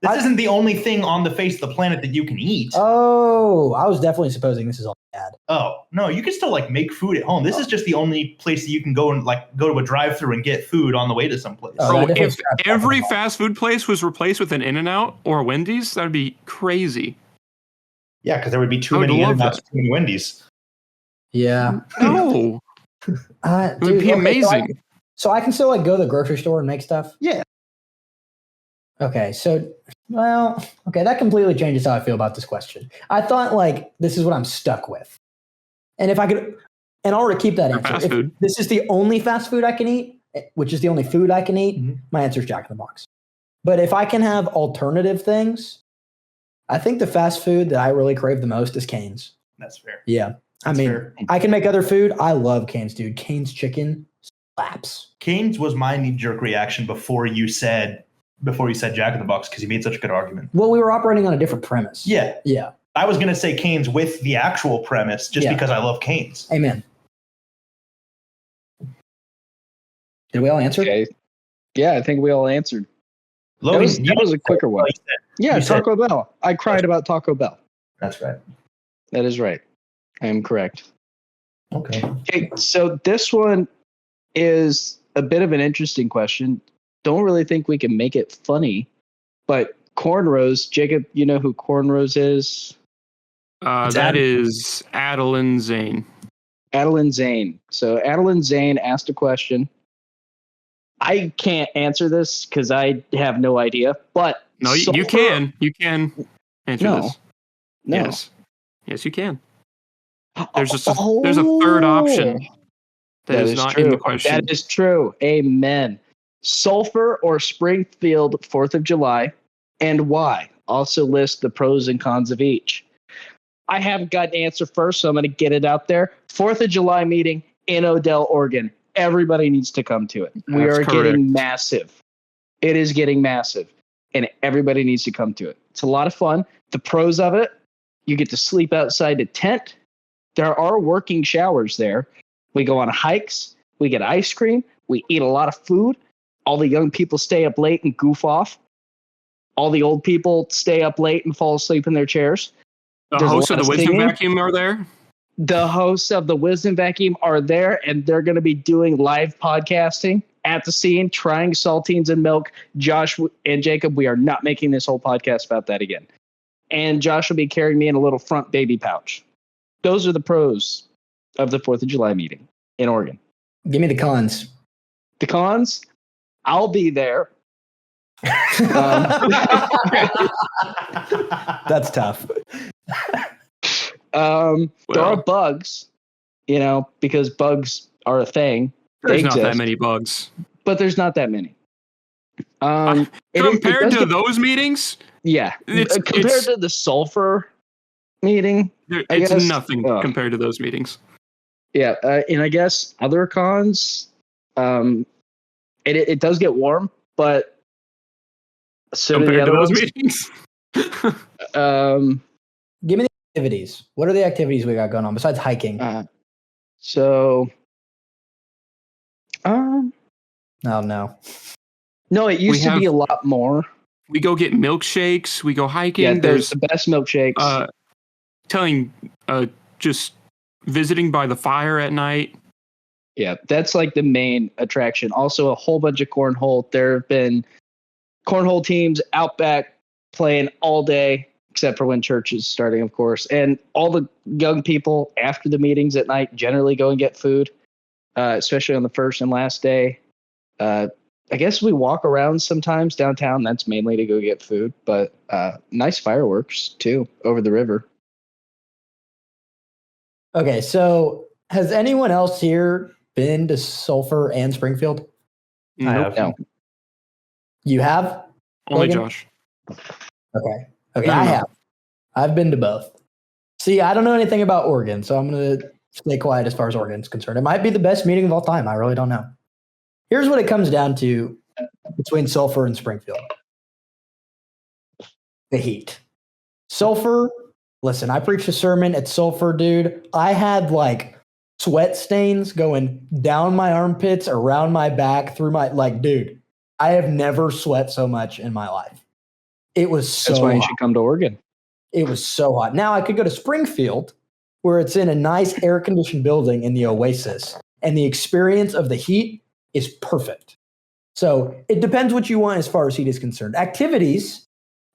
This isn't the only thing on the face of the planet that you can eat. Oh, I was definitely supposing this is all bad. Oh, no, you can still like make food at home. This is just the only place that you can go and like go to a drive-through and get food on the way to someplace. Oh, Bro, that definitely if scratched every Taco Bell. fast food place was replaced with an In-N-Out or a Wendy's, that'd be crazy. Yeah, because there would be too I would many love In-N-Outs, that. too many Wendy's. Yeah. No. It would be amazing. So I can still like go to the grocery store and make stuff? Yeah. Okay, so that completely changes how I feel about this question. I thought like this is what I'm stuck with. And if I could in order to keep that answer, fast if food. this is the only fast food I can eat, which is the only food I can eat, Mhm. my answer is Jack in the Box. But if I can have alternative things, I think the fast food that I really crave the most is Cane's. That's fair. Yeah. That's I mean, fair. I can make other food. I love Cane's, dude. Cane's chicken slaps. Cane's was my knee-jerk reaction before you said Jack in the Box because you made such a good argument. Well, we were operating on a different premise. Yeah. Yeah. I was going to say Cane's with the actual premise just Yeah. because I love Cane's. Amen. Did we all answer? Okay. Yeah, I think we all answered. Logan, That was a quicker one. Yeah, you said- Taco Bell. I cried about Taco Bell. That's right. That is right. I am correct. Okay. Okay, so this one is a bit of an interesting question. Don't really think we can make it funny, but cornrows. Jacob, you know who cornrows is? That is Adeline Zane. Adeline Zane. So Adeline Zane asked a question. I can't answer this because I have no idea. But No, you sulfur- can. You can answer No. this. No. Yes, you can. There's there's a third option that is not true. in the question. That is true. Amen. Sulphur or Springfield 4th of July, and why? Also list the pros and cons of each. I haven't got an answer first, so I'm going to get it out there. 4th of July meeting in Odell, Oregon. Everybody needs to come to it. We That's are correct. getting massive. It is getting massive, and everybody needs to come to it. It's a lot of fun. The pros of it, you get to sleep outside the tent. There are working showers there. We go on hikes. We get ice cream. We eat a lot of food. All the young people stay up late and goof off. All the old people stay up late and fall asleep in their chairs. The There's a hosts lot of the of Wisdom singing. Vacuum are there. The hosts of the Wisdom Vacuum are there, and they're going to be doing live podcasting at the scene, trying saltines and milk. Josh and Jacob, we are not making this whole podcast about that again. And Josh will be carrying me in a little front baby pouch. Those are the pros of the 4th of July meeting in Oregon. Give me the cons. The cons, I'll be there. That's tough. There are bugs, because bugs are a thing. There's They not that exist, many bugs. but there's not that many. It Compared does to get- those meetings, yeah, compared it's- to the sulfur meeting, I it's guess- nothing oh. compared to those meetings. yeah, and I guess other cons, it does get warm, but so do the Compared to other those ones. meetings. Give me the activities. What are the activities we got going on besides hiking? So, Oh no. no, it used to be a have- lot more. We go get milkshakes. We go hiking. Yeah, There's there's the best milkshakes. telling just visiting by the fire at night. Yeah, that's like the main attraction. Also, a whole bunch of cornhole. There have been cornhole teams out back playing all day, except for when church is starting, of course. And all the young people after the meetings at night generally go and get food, especially on the first and last day. I guess we walk around sometimes downtown. That's mainly to go get food, but nice fireworks too over the river. Okay, so has anyone else here been to Sulphur and Springfield? Nope. No. You have? Only Logan? Josh. Okay, No, I no. have. I've been to both. See, I don't know anything about Oregon, so I'm going to stay quiet as far as Oregon's concerned. It might be the best meeting of all time. I really don't know. Here's what it comes down to between Sulphur and Springfield. The heat. Sulphur, listen, I preached a sermon at Sulphur, dude. I had like sweat stains going down my armpits, around my back, through my, like, dude, I have never sweat so much in my life. It was so That's why you hot. should come to Oregon. It was so hot. Now I could go to Springfield, where it's in a nice air-conditioned building in the Oasis, and the experience of the heat is perfect. So it depends what you want as far as heat is concerned. Activities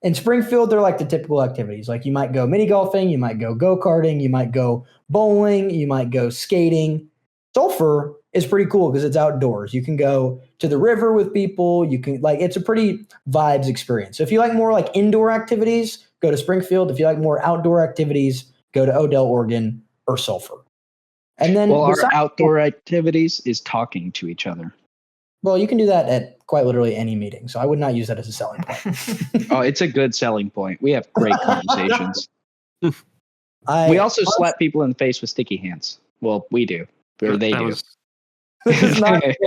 in Springfield, they're like the typical activities. Like you might go mini golfing, you might go go-karting, you might go bowling, you might go skating. Sulphur is pretty cool because it's outdoors. You can go to the river with people. You can, like, it's a pretty vibes experience. So if you like more like indoor activities, go to Springfield. If you like more outdoor activities, go to Odell, Oregon, or Sulphur. And then Well, our outdoor activities is talking to each other. Well, you can do that at quite literally any meeting. So I would not use that as a selling point. Oh, it's a good selling point. We have great conversations. We also slap people in the face with sticky hands. Well, we do. Or they do. This is not anything.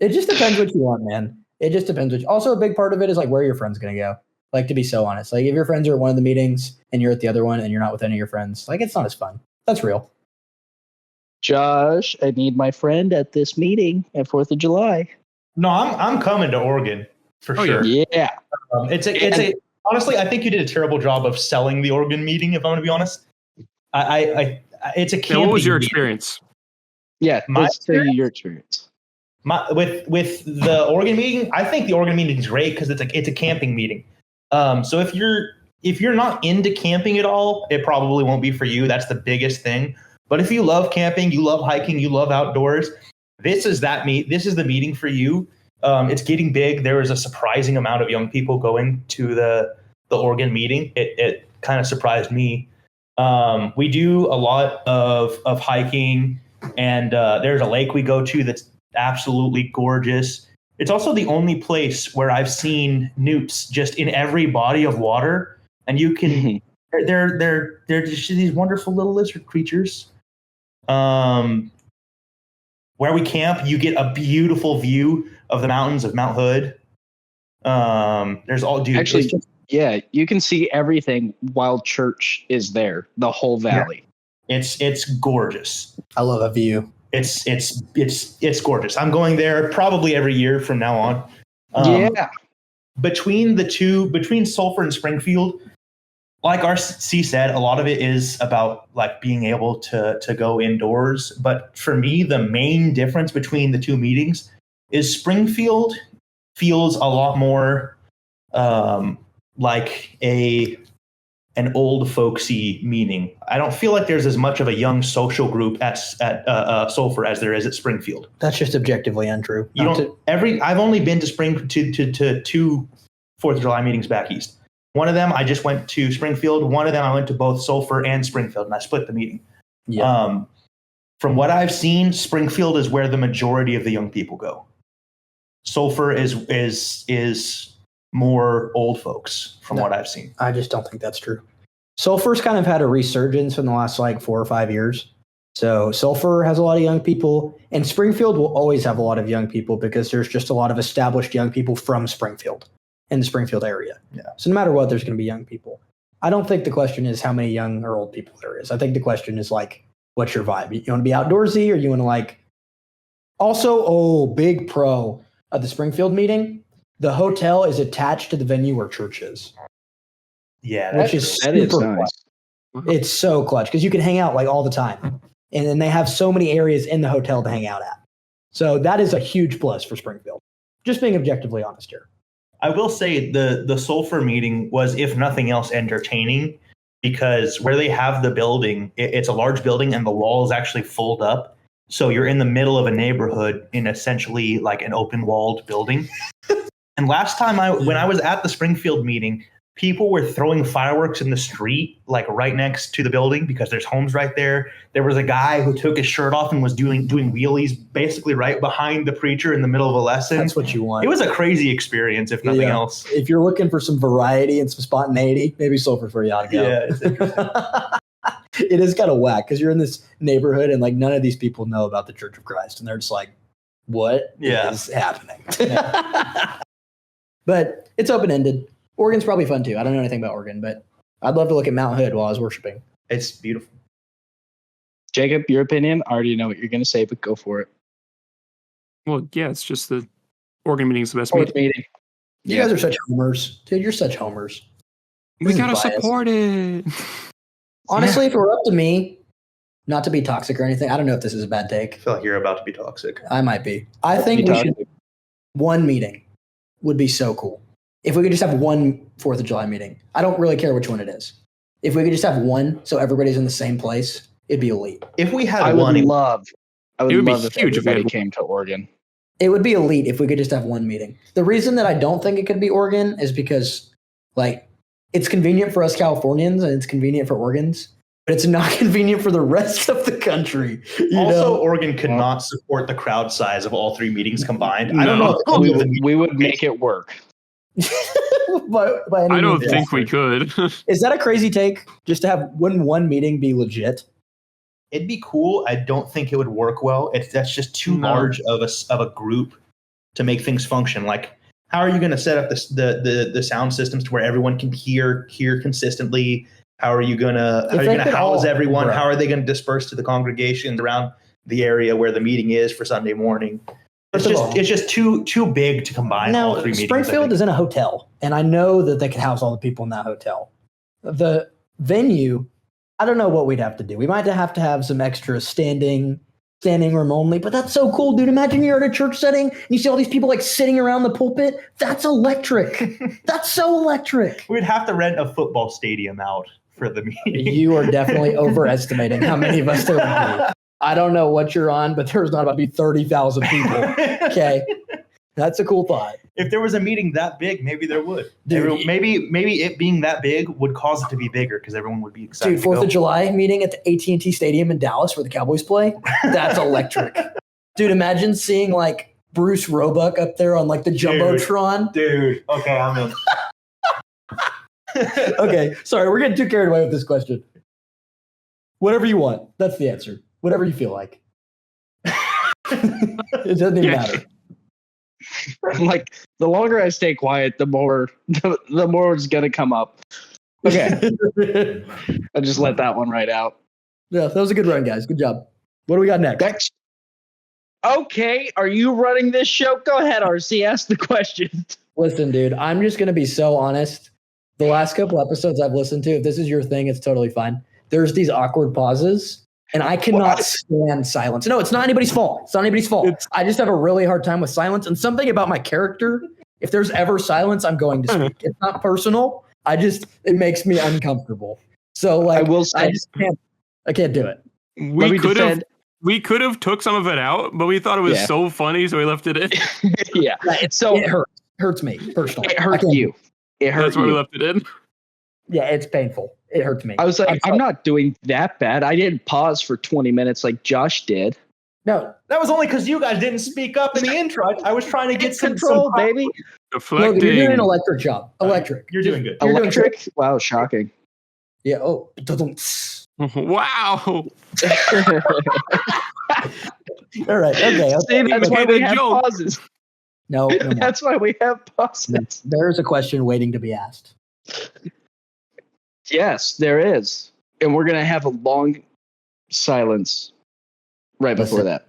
It just depends what you want, man. It just depends. Also, a big part of it is like where your friend's going to go. Like, to be so honest, like if your friends are at one of the meetings and you're at the other one and you're not with any of your friends, like it's not as fun. That's real. Josh, I need my friend at this meeting at 4th of July. No, I'm coming to Oregon for sure. Yeah. Honestly, I think you did a terrible job of selling the Oregon meeting. If I'm going to be honest, it's a camping. Now, what was your meeting. experience? Yeah, let's tell you your experience. With the Oregon meeting, I think the Oregon meeting is great because it's a camping meeting. So if you're not into camping at all, it probably won't be for you. That's the biggest thing. But if you love camping, you love hiking, you love outdoors, this is the meeting for you. It's getting big. There is a surprising amount of young people going to the Oregon meeting. It kind of surprised me. We do a lot of hiking, and there's a lake we go to that's absolutely gorgeous. It's also the only place where I've seen newts just in every body of water, and you can they're just these wonderful little lizard creatures. Where we camp, you get a beautiful view of the mountains of Mount Hood. There's all actually, yeah, you can see everything while church is there, the whole valley. Yeah. It's gorgeous. I love a view. It's gorgeous. I'm going there probably every year from now on. Between Sulphur and Springfield, like RC said, a lot of it is about like being able to go indoors. But for me, the main difference between the two meetings is Springfield feels a lot more like an old folksy meeting. I don't feel like there's as much of a young social group at Sulphur as there is at Springfield. That's just objectively untrue. I've only been to to 2 4th of July meetings back east. One of them I just went to Springfield. One of them I went to both Sulphur and Springfield, and I split the meeting. Yeah. From what I've seen, Springfield is where the majority of the young people go. Sulphur is more old folks from what I've seen. I just don't think that's true. Sulphur's kind of had a resurgence in the last like 4 or 5 years. So Sulphur has a lot of young people, and Springfield will always have a lot of young people because there's just a lot of established young people from Springfield in the Springfield area. Yeah. So no matter what, there's going to be young people. I don't think the question is how many young or old people there is. I think the question is like, what's your vibe? You want to be outdoorsy, or you want to like, also, big pro of the Springfield meeting. The hotel is attached to the venue where church is. Yeah, which is super nice. It's so clutch because you can hang out like all the time. And then they have so many areas in the hotel to hang out at. So that is a huge plus for Springfield. Just being objectively honest here. I will say the Sulphur meeting was, if nothing else, entertaining because where they have the building, it's a large building and the walls actually fold up. So you're in the middle of a neighborhood in essentially like an open walled building. And last time when I was at the Springfield meeting, people were throwing fireworks in the street, like right next to the building because there's homes right there. There was a guy who took his shirt off and was doing wheelies basically right behind the preacher in the middle of a lesson. That's what you want. It was a crazy experience, if nothing else. If you're looking for some variety and some spontaneity, maybe Sulphur's where you ought to go. Yeah, it's interesting. It is kind of whack because you're in this neighborhood and like none of these people know about the Church of Christ. And they're just like, what is happening? But it's open-ended. Oregon's probably fun too. I don't know anything about Oregon, but I'd love to look at Mount Hood while I was worshiping. It's beautiful. Jacob, your opinion? I already know what you're going to say, but go for it. Well, yeah, it's just the Oregon meeting's the best meeting. You guys are such homers. Dude, you're such homers. We got to support it. Honestly, if it were up to me, not to be toxic or anything, I don't know if this is a bad I take. feel like you're about to be toxic. I might be. I think one meeting would be so cool. If we could just have one 4th of July meeting. I don't really care which one it is. If we could just have one so everybody's in the same place, it'd be elite. If we had I one, would love if everybody came to Oregon. It would be elite if we could just have one meeting. The reason that I don't think it could be Oregon is because, like, it's convenient for us Californians and it's convenient for Oregons, but it's not convenient for the rest of the country. Oregon could not support the crowd size of all 3 meetings combined. No. I don't know if We would make it work. by any I don't means think we could. Is that a crazy take? Just to have one meeting be legit? it'd be cool. I don't think it would work well. That's just too large of a group to make things function. Like, how are you going to set up the sound systems to where everyone can hear consistently? How are you going to house everyone? How are they going to disperse to the congregations around the area where the meeting is for Sunday morning? It's just too big to combine all 3 meetings. Springfield is in a hotel, and I know that they can house all the people in that hotel. The venue, I don't know what we'd have to do. We might have to have some extra standing room only, but that's so cool, dude. Imagine you're at a church setting and you see all these people like sitting around the pulpit. That's electric. That's so electric. We'd have to rent a football stadium out for the meeting. You are definitely overestimating how many of us there would be. I don't know what you're on, but there's not about to be 30,000 people. Okay. That's a cool thought. If there was a meeting that big, maybe there would. Dude, maybe it being that big would cause it to be bigger because everyone would be excited. Dude, 4th of July meeting at the AT&T Stadium in Dallas where the Cowboys play. That's electric. Dude, imagine seeing like Bruce Roebuck up there on like the Jumbotron. Dude, okay, I'm in. Okay, sorry, we're getting too carried away with this question. Whatever you want. That's the answer. Whatever you feel like. It doesn't even matter. Like, the longer I stay quiet, the more it's gonna come up. Okay. I just let that one right out. Yeah, that was a good run, guys. Good job. What do we got next? Okay, are you running this show? Go ahead, RC. Ask the question. Listen, dude, I'm just gonna be so honest. The last couple episodes I've listened to, if this is your thing, it's totally fine. There's these awkward pauses. And I cannot stand silence. No, it's not anybody's fault. It's not anybody's fault. I just have a really hard time with silence. And something about my character, if there's ever silence, I'm going to speak. It's not personal. it makes me uncomfortable. So like, I can't do it. We could have took some of it out, but we thought it was so funny, so we left it in. Yeah. It hurts me personally. It hurt you. It hurt. That's why we left it in. Yeah, it's painful. It hurts me. I was like, I'm not doing that bad. I didn't pause for 20 minutes like Josh did. No, that was only because you guys didn't speak up in the intro. I was trying to get some control, baby. Deflecting. No, you're doing an electric job. Electric. You're doing good. Electric? Wow, shocking. Yeah. Oh. Wow. All right. Okay. That's why we have pauses. No. That's why we have pauses. There's a question waiting to be asked. Yes, there is. And we're going to have a long silence right before that.